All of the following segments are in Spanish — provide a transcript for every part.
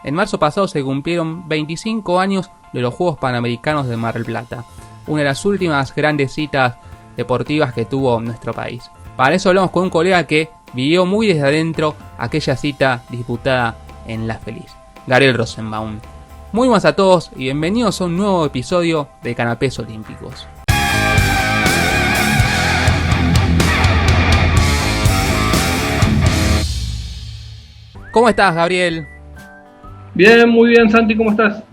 En marzo pasado se cumplieron 25 años de los Juegos Panamericanos de Mar del Plata, una de las últimas grandes citas deportivas que tuvo nuestro país. Para eso hablamos con un colega que vivió muy desde adentro aquella cita disputada en La Feliz, Gabriel Rosenbaum. Muy buenas a todos y bienvenidos a un nuevo episodio de Canapés Olímpicos. ¿Cómo estás, Gabriel? Bien, muy bien, Santi, ¿cómo estás?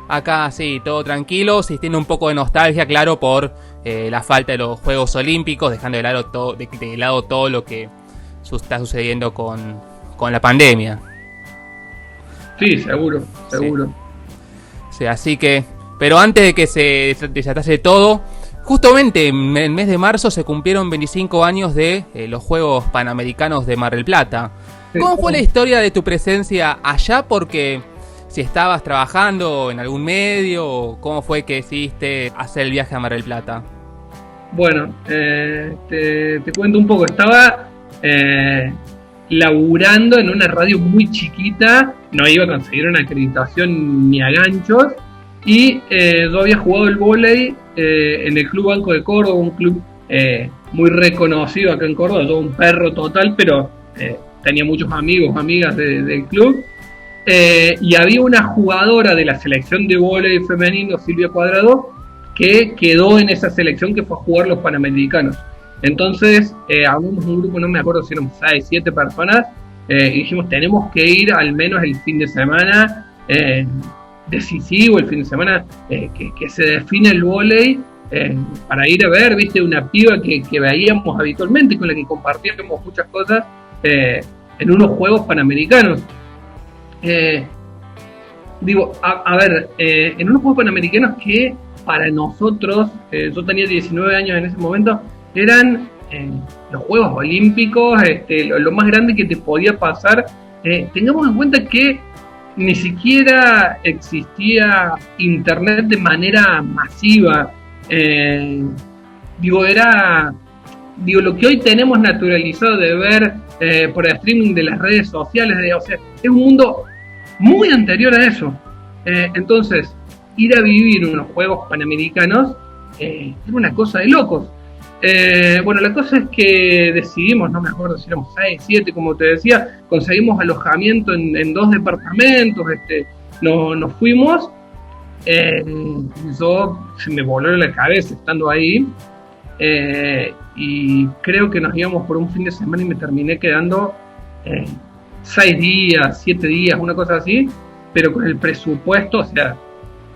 Acá sí, todo tranquilo, existiendo un poco de nostalgia, claro, por la falta de los Juegos Olímpicos, dejando de lado todo lo que está sucediendo con la pandemia. Sí, seguro. Sí, así que, pero antes de que se desatase todo, justamente en el mes de marzo se cumplieron 25 años de los Juegos Panamericanos de Mar del Plata. ¿Cómo fue la historia de tu presencia allá? Porque si estabas trabajando en algún medio, o cómo fue que decidiste hacer el viaje a Mar del Plata. Bueno, te cuento un poco. Estaba laburando en una radio muy chiquita, no iba a conseguir una acreditación ni a ganchos, y yo había jugado el vóley en el Club Banco de Córdoba, un club muy reconocido acá en Córdoba. Yo un perro total, pero tenía muchos amigos, amigas del club. Y había una jugadora de la selección de vóley femenino, Silvia Cuadrado, que quedó en esa selección que fue a jugar los Panamericanos. Entonces, habíamos un grupo, no me acuerdo si eran 6, 7 personas, y dijimos, tenemos que ir al menos el fin de semana decisivo, el fin de semana que se define el vóley, para ir a ver, viste, una piba que veíamos habitualmente, con la que compartíamos muchas cosas en unos Juegos Panamericanos. En unos Juegos Panamericanos que para nosotros, yo tenía 19 años en ese momento, eran los Juegos Olímpicos, lo más grande que te podía pasar. Tengamos en cuenta que ni siquiera existía internet de manera masiva. Lo que hoy tenemos naturalizado de ver por el streaming de las redes sociales, es un mundo muy anterior a eso. Entonces, ir a vivir unos Juegos Panamericanos era una cosa de locos. La cosa es que decidimos, no me acuerdo si éramos 6, 7, como te decía, conseguimos alojamiento en 2 departamentos, nos fuimos. Yo se me voló la cabeza estando ahí, y creo que nos íbamos por un fin de semana y me terminé quedando 6 días, 7 días, una cosa así, pero con el presupuesto, o sea,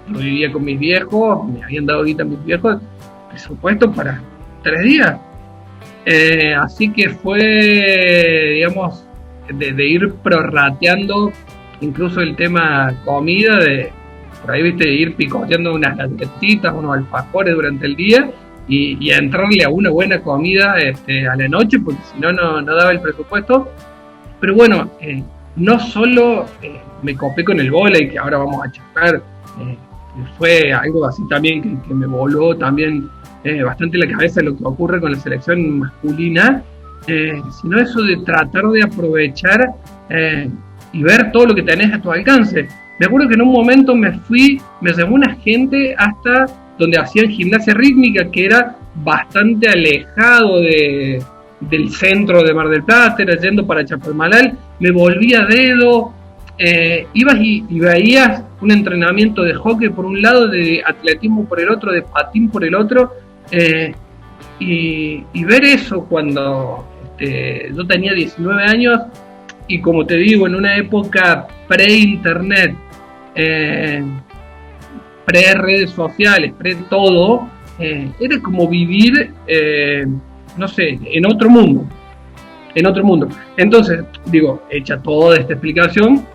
yo vivía con mis viejos, me habían dado guita mis viejos, presupuesto para 3 días. Así que fue, digamos, de ir prorrateando incluso el tema comida, de por ahí, viste, ir picoteando unas galletitas, unos alfajores durante el día y a entrarle a una buena comida a la noche, porque si no daba el presupuesto. Pero bueno, no solo me copé con el vóley, que ahora vamos a charlar, fue algo así también que me voló también bastante la cabeza lo que ocurre con la selección masculina, sino eso de tratar de aprovechar y ver todo lo que tenés a tu alcance. Me acuerdo que en un momento me llamó una gente hasta donde hacían gimnasia rítmica, que era bastante alejado del centro de Mar del Plata, era yendo para Chapalmalal. Me volví a dedo, ibas y veías un entrenamiento de hockey por un lado, de atletismo por el otro, de patín por el otro, y ver eso cuando yo tenía 19 años, y como te digo, en una época pre-internet, pre-redes sociales, pre-todo, era como vivir, en otro mundo. Entonces, hecha toda esta explicación,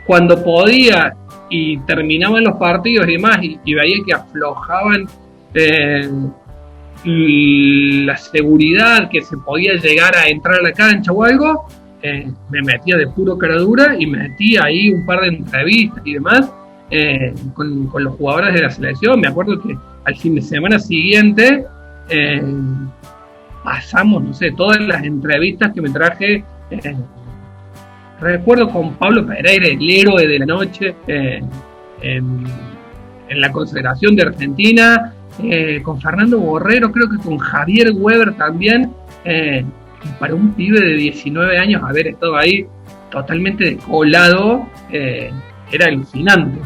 cuando podía y terminaban los partidos y demás, y veía que aflojaban la seguridad, que se podía llegar a entrar a la cancha o algo, me metía de puro cara dura y metía ahí un par de entrevistas y demás con los jugadores de la selección. Me acuerdo que al fin de semana siguiente pasamos, todas las entrevistas que me traje recuerdo con Pablo Pereira, el héroe de la noche, en la consagración de Argentina, con Fernando Borrero, creo que con Javier Weber también. Para un pibe de 19 años haber estado ahí totalmente descolado, era alucinante.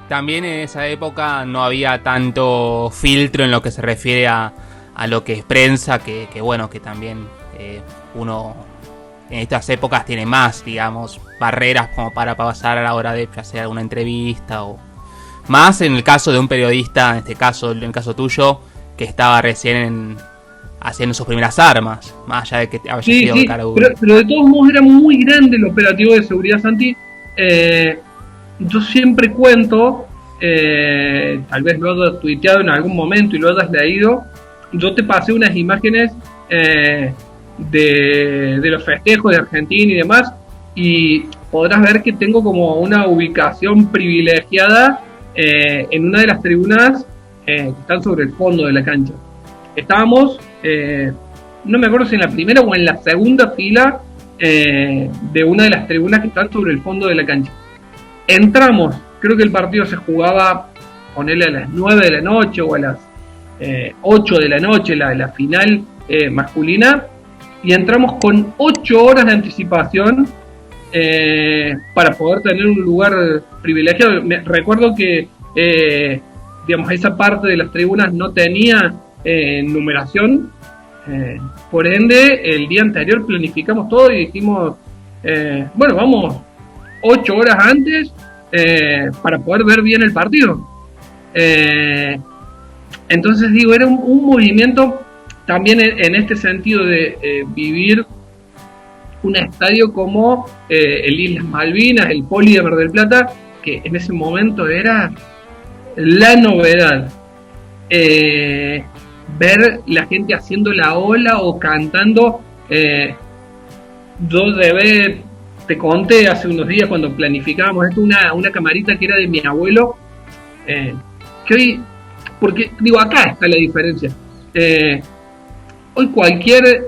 También en esa época no había tanto filtro en lo que se refiere a lo que es prensa, que bueno, que también uno en estas épocas tiene más, digamos, barreras como para pasar a la hora de hacer alguna entrevista, o más en el caso de un periodista, en este caso, en el caso tuyo, que estaba recién haciendo sus primeras armas, más allá de que haya sido de cara dura. Pero de todos modos era muy grande el operativo de seguridad, Santi. Yo siempre cuento, tal vez lo hayas tuiteado en algún momento y lo hayas leído, yo te pasé unas imágenes de los festejos de Argentina y demás, y podrás ver que tengo como una ubicación privilegiada en una de las tribunas que están sobre el fondo de la cancha. Estábamos, no me acuerdo si en la primera o en la segunda fila de una de las tribunas que están sobre el fondo de la cancha. Entramos, creo que el partido se jugaba, ponerle a las 9 de la noche o a las 8 de la noche, la final masculina, y entramos con 8 horas de anticipación para poder tener un lugar privilegiado. Recuerdo que digamos, esa parte de las tribunas no tenía numeración, por ende el día anterior planificamos todo y dijimos, bueno, vamos 8 horas antes para poder ver bien el partido. Entonces digo, era un movimiento también en este sentido de vivir un estadio como el Islas Malvinas, el Poli de Mar del Plata, que en ese momento era la novedad. Ver la gente haciendo la ola o cantando. Yo te conté hace unos días cuando planificábamos esto, una camarita que era de mi abuelo, que hoy, porque digo, acá está la diferencia. Hoy cualquier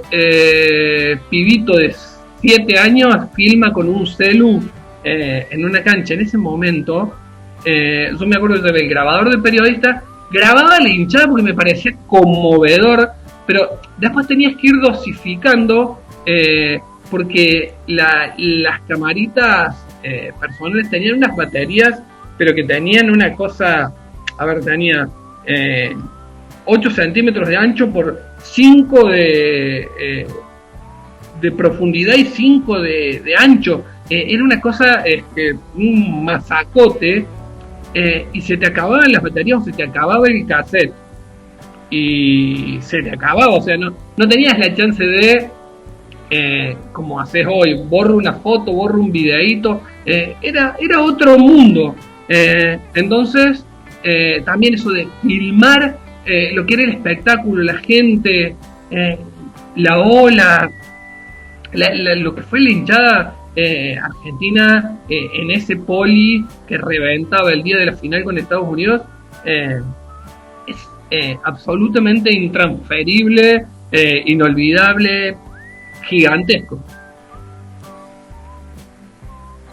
pibito de 7 años filma con un celu en una cancha. En ese momento, yo me acuerdo que el grabador del periodista grababa la hinchada porque me parecía conmovedor, pero después tenías que ir dosificando, porque las camaritas personales tenían unas baterías, pero que tenían una cosa, a ver, tenía 8 centímetros de ancho por 5 de profundidad y 5 de ancho. Era una cosa, un masacote, y se te acababan las baterías o se te acababa el cassette. Y se te acababa, o sea, no tenías la chance de, como haces hoy, borro una foto, borro un videíto. Era otro mundo. Entonces, también eso de filmar lo que era el espectáculo, la gente, la ola, lo que fue la hinchada argentina en ese Poli que reventaba el día de la final con Estados Unidos, es absolutamente intransferible, inolvidable, gigantesco.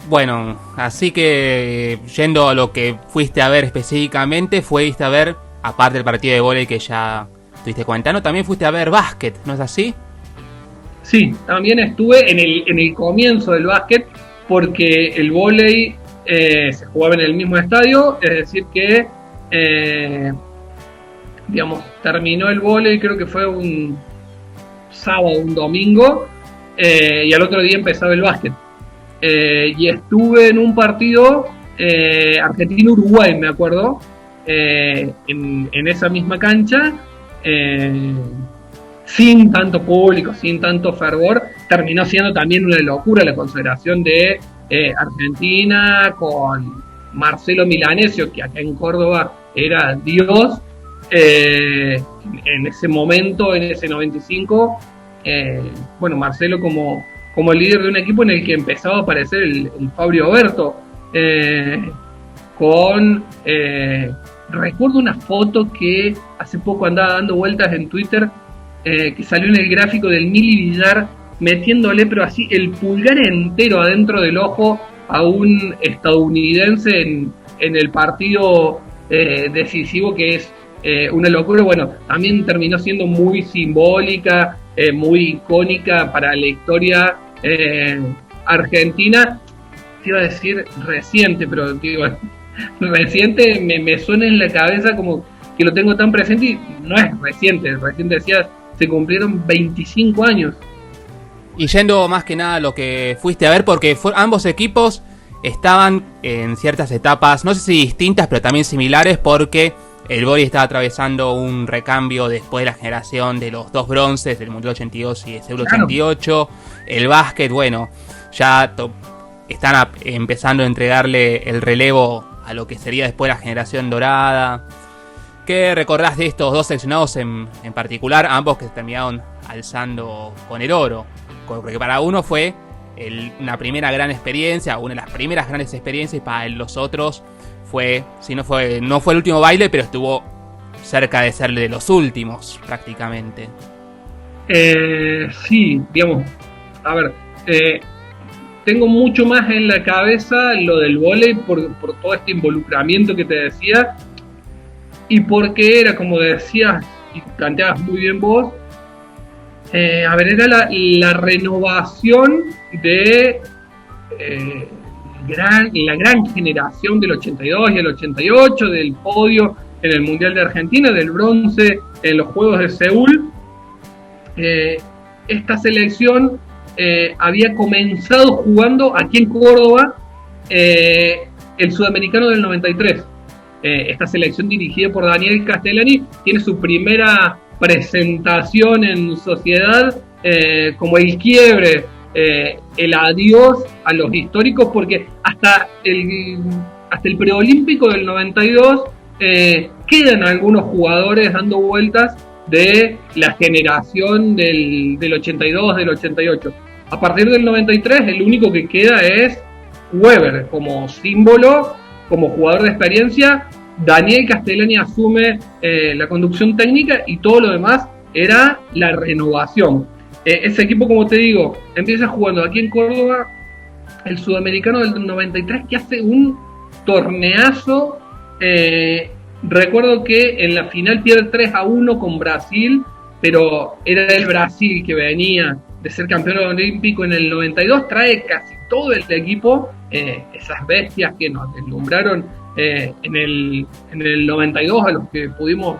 Bueno, así que yendo a lo que fuiste a ver específicamente, fuiste a ver, aparte del partido de vóley que ya estuviste comentando, también fuiste a ver básquet, ¿no es así? Sí, también estuve en el comienzo del básquet, porque el vóley se jugaba en el mismo estadio, es decir que, digamos, terminó el vóley, creo que fue un sábado, un domingo, y al otro día empezaba el básquet. Y estuve en un partido Argentina-Uruguay, me acuerdo, en esa misma cancha, sin tanto público, sin tanto fervor. Terminó siendo también una locura la consagración de Argentina con Marcelo Milanesio, que acá en Córdoba era Dios, en ese momento, en ese 95. Bueno, Marcelo como líder de un equipo en el que empezaba a aparecer el Fabio Oberto, recuerdo una foto que hace poco andaba dando vueltas en Twitter, que salió en el gráfico del Mili Villar metiéndole, pero así, el pulgar entero adentro del ojo a un estadounidense en el partido decisivo, que es una locura. Bueno, también terminó siendo muy simbólica, muy icónica para la historia argentina. Te iba a decir reciente, pero digo, reciente me suena en la cabeza como que lo tengo tan presente, y no es reciente. Reciente decías, se cumplieron 25 años. Y yendo más que nada a lo que fuiste a ver, porque ambos equipos estaban en ciertas etapas, no sé si distintas, pero también similares, porque el vóley estaba atravesando un recambio después de la generación de los dos bronces, del Mundial 82 y el Seúl 88. El básquet, bueno, ya están empezando a entregarle el relevo a lo que sería después la generación dorada. ¿Qué recordás de estos dos seleccionados en particular, ambos que se terminaron alzando con el oro? Porque para uno fue una primera gran experiencia, una de las primeras grandes experiencias, y para los otros no fue el último baile, pero estuvo cerca de ser de los últimos prácticamente. Sí, digamos, a ver, tengo mucho más en la cabeza lo del vóley por todo este involucramiento que te decía, y porque era, como decías y planteabas muy bien vos, a ver, era la renovación de la gran generación del 82 y el 88, del podio en el Mundial de Argentina, del bronce en los Juegos de Seúl. Esta selección había comenzado jugando aquí en Córdoba el Sudamericano del 93. Esta selección, dirigida por Daniel Castellani, tiene su primera presentación en sociedad como el quiebre, el adiós a los históricos, porque hasta el preolímpico del 92 quedan algunos jugadores dando vueltas de la generación del 82, del 88. A partir del 93 el único que queda es Weber como símbolo, como jugador de experiencia. Daniel Castellani asume la conducción técnica, y todo lo demás era la renovación. Ese equipo, como te digo, empieza jugando aquí en Córdoba el Sudamericano del 93, que hace un torneazo. Recuerdo que en la final pierde 3-1 con Brasil, pero era el Brasil que venía de ser campeón olímpico en el 92, trae casi todo el equipo, esas bestias que nos deslumbraron en el 92, a los que pudimos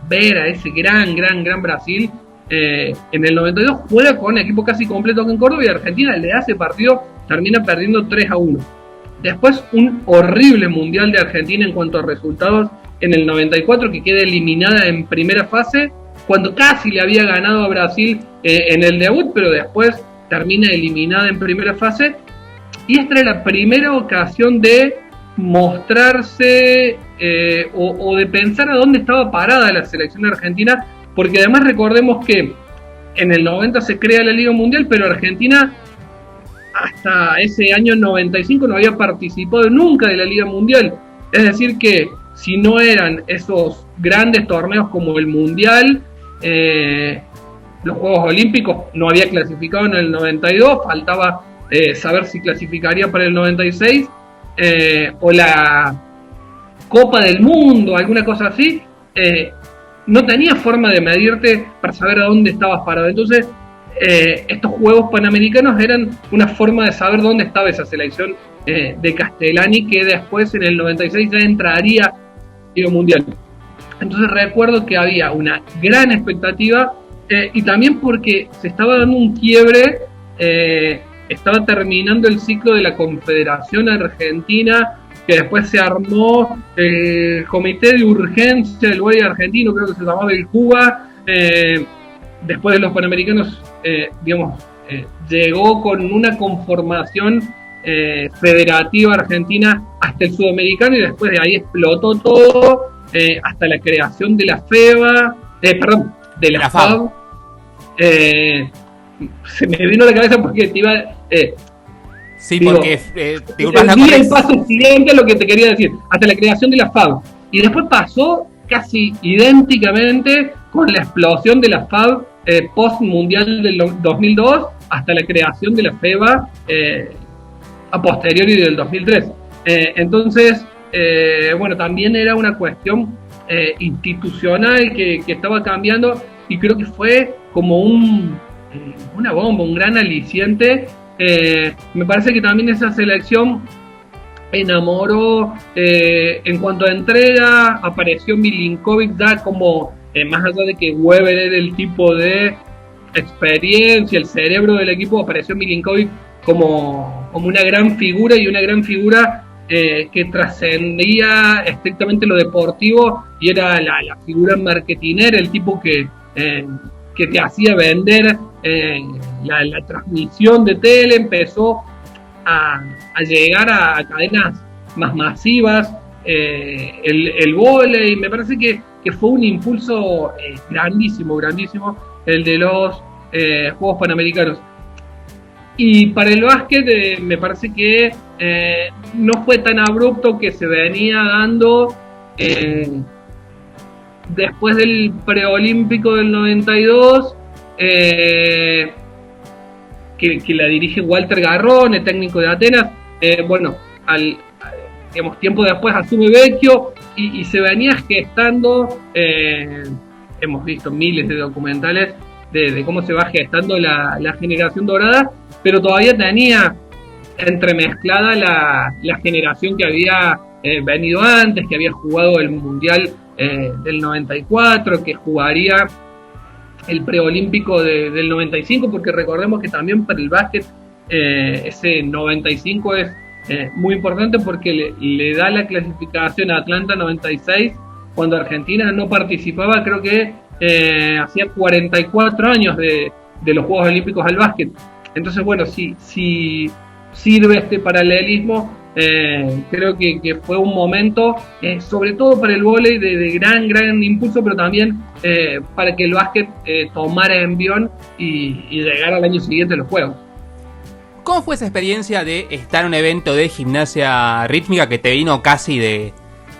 ver a ese gran Brasil. En el 92 juega con equipo casi completo aquí en Córdoba, y Argentina le hace partido, termina perdiendo 3-1. Después un horrible Mundial de Argentina en cuanto a resultados en el 94, que queda eliminada en primera fase, cuando casi le había ganado a Brasil en el debut, pero después termina eliminada en primera fase. Y esta era la primera ocasión de mostrarse o de pensar a dónde estaba parada la selección argentina, porque además recordemos que en el 90 se crea la Liga Mundial, pero Argentina hasta ese año 95 no había participado nunca de la Liga Mundial. Es decir que si no eran esos grandes torneos como el Mundial, los Juegos Olímpicos, no había clasificado en el 92, faltaba saber si clasificaría para el 96, o la Copa del Mundo, alguna cosa así, no tenía forma de medirte para saber a dónde estabas parado. Entonces estos Juegos Panamericanos eran una forma de saber dónde estaba esa selección de Castellani, que después en el 96 ya entraría a la Liga Mundial. Entonces recuerdo que había una gran expectativa, y también porque se estaba dando un quiebre, estaba terminando el ciclo de la Confederación Argentina, que después se armó el Comité de Urgencia del Vóley Argentino, creo que se llamaba el CUBA. Después de los Panamericanos, llegó con una conformación federativa argentina hasta el Sudamericano, y después de ahí explotó todo, hasta la creación de la FEBA, de la FAB. Se me vino a la cabeza porque te iba... sí, porque... el paso siguiente a lo que te quería decir, hasta la creación de la FAB. Y después pasó casi idénticamente con la explosión de la FAB post-mundial del 2002, hasta la creación de la FEBA a posteriori del 2003. Entonces, bueno, también era una cuestión institucional que estaba cambiando, y creo que fue como una bomba, un gran aliciente. Me parece que también esa selección enamoró en cuanto a entrega. Apareció Milinkovic ya como, más allá de que Weber era el tipo de experiencia, el cerebro del equipo, apareció Milinkovic como una gran figura, y una gran figura que trascendía estrictamente lo deportivo, y era la figura marketinera, el tipo que te hacía vender la transmisión de tele. Empezó a llegar a cadenas más masivas, el vóley. Me parece que fue un impulso grandísimo el de los Juegos Panamericanos. Y para el básquet me parece que no fue tan abrupto, que se venía dando después del preolímpico del 92, que la dirige Walter Garrón, el técnico de Atenas. Bueno, tiempo después asume Vecchio, y se venía gestando, hemos visto miles de documentales de cómo se va gestando la generación dorada, pero todavía tenía entremezclada la generación que había venido antes, que había jugado el Mundial del 94, que jugaría el preolímpico del 95, porque recordemos que también para el básquet ese 95 es muy importante, porque le da la clasificación a Atlanta 96, cuando Argentina no participaba, creo que hacía 44 años de los Juegos Olímpicos al básquet. Entonces, bueno, si sirve este paralelismo, creo que fue un momento, sobre todo para el vóley, de gran impulso, pero también para que el básquet tomara envión y llegara al año siguiente a los Juegos. ¿Cómo fue esa experiencia de estar en un evento de gimnasia rítmica que te vino casi de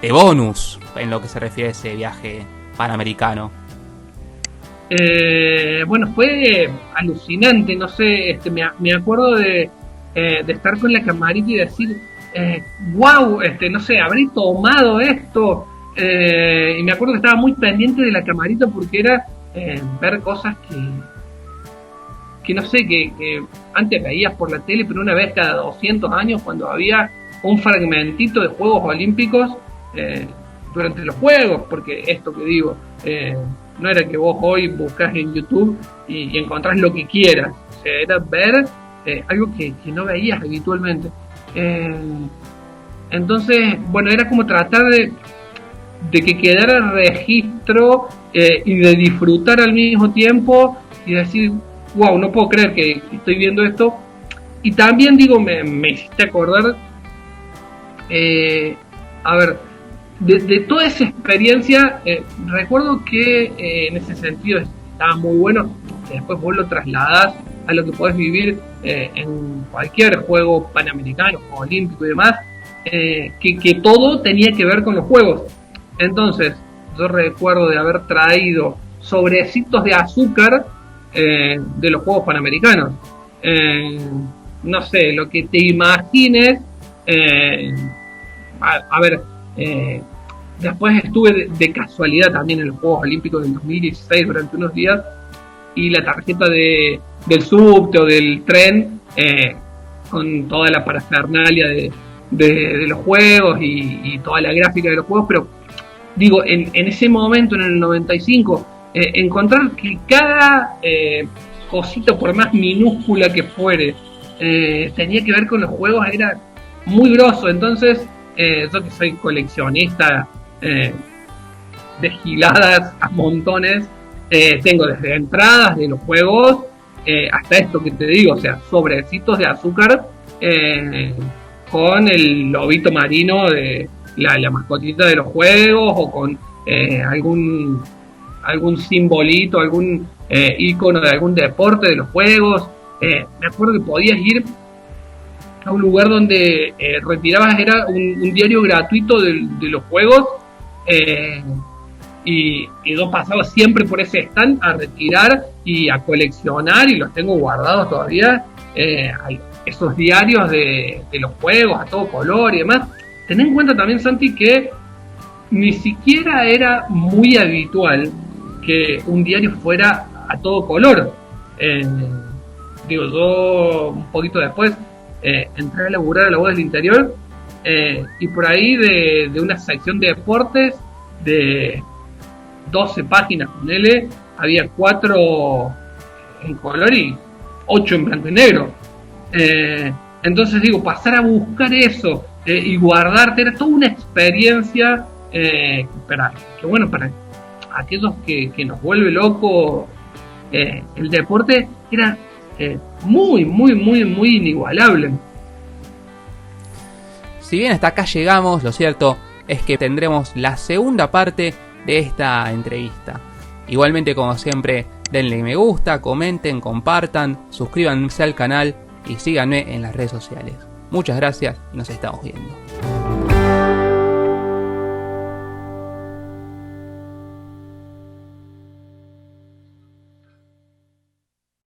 bonus en lo que se refiere a ese viaje panamericano? Bueno, fue alucinante, no sé, me acuerdo de estar con la camarita y decir, wow, no sé, habré tomado esto, y me acuerdo que estaba muy pendiente de la camarita, porque era ver cosas que no sé, que antes veías por la tele, pero una vez cada 200 años, cuando había un fragmentito de Juegos Olímpicos durante los Juegos, porque esto que digo, no era que vos hoy buscás en YouTube y encontrás lo que quieras, o sea, era ver algo que no veías habitualmente. Entonces, bueno, era como tratar de que quedara registro y de disfrutar al mismo tiempo, y decir, wow, no puedo creer que estoy viendo esto. Y también digo, me hiciste acordar, a ver, de toda esa experiencia, recuerdo que en ese sentido estaba muy bueno, que después vos lo trasladás a lo que podés vivir en cualquier juego panamericano, juego olímpico y demás, que todo tenía que ver con los juegos. Entonces, yo recuerdo de haber traído sobrecitos de azúcar de los Juegos Panamericanos. No sé, lo que te imagines. A ver, después estuve de casualidad también en los Juegos Olímpicos del 2016 durante unos días, y la tarjeta del subte o del tren con toda la parafernalia de los juegos y toda la gráfica de los juegos. Pero digo, en ese momento, en el 95, encontrar que cada cosita, por más minúscula que fuere, tenía que ver con los juegos, era muy grosso. Entonces, yo que soy coleccionista de giladas a montones, tengo desde entradas de los juegos hasta esto que te digo, o sea, sobrecitos de azúcar con el lobito marino de la mascotita de los juegos, o con algún simbolito, algún icono de algún deporte de los juegos. Me acuerdo que podías ir a un lugar donde retirabas, era un diario gratuito de los juegos, y yo pasaba siempre por ese stand a retirar y a coleccionar, y los tengo guardados todavía, esos diarios de los juegos a todo color y demás. Ten en cuenta también, Santi, que ni siquiera era muy habitual que un diario fuera a todo color. Yo un poquito después entré a laburar a La Voz del Interior, y por ahí de una sección de deportes de 12 páginas con L, había 4 en color y 8 en blanco y negro. Entonces pasar a buscar eso y guardarte era toda una experiencia, para aquellos que nos vuelve loco el deporte, era muy, muy, muy, muy inigualable. Si bien hasta acá llegamos, lo cierto es que tendremos la segunda parte de esta entrevista. Igualmente, como siempre, denle me gusta, comenten, compartan, suscríbanse al canal y síganme en las redes sociales. Muchas gracias y nos estamos viendo.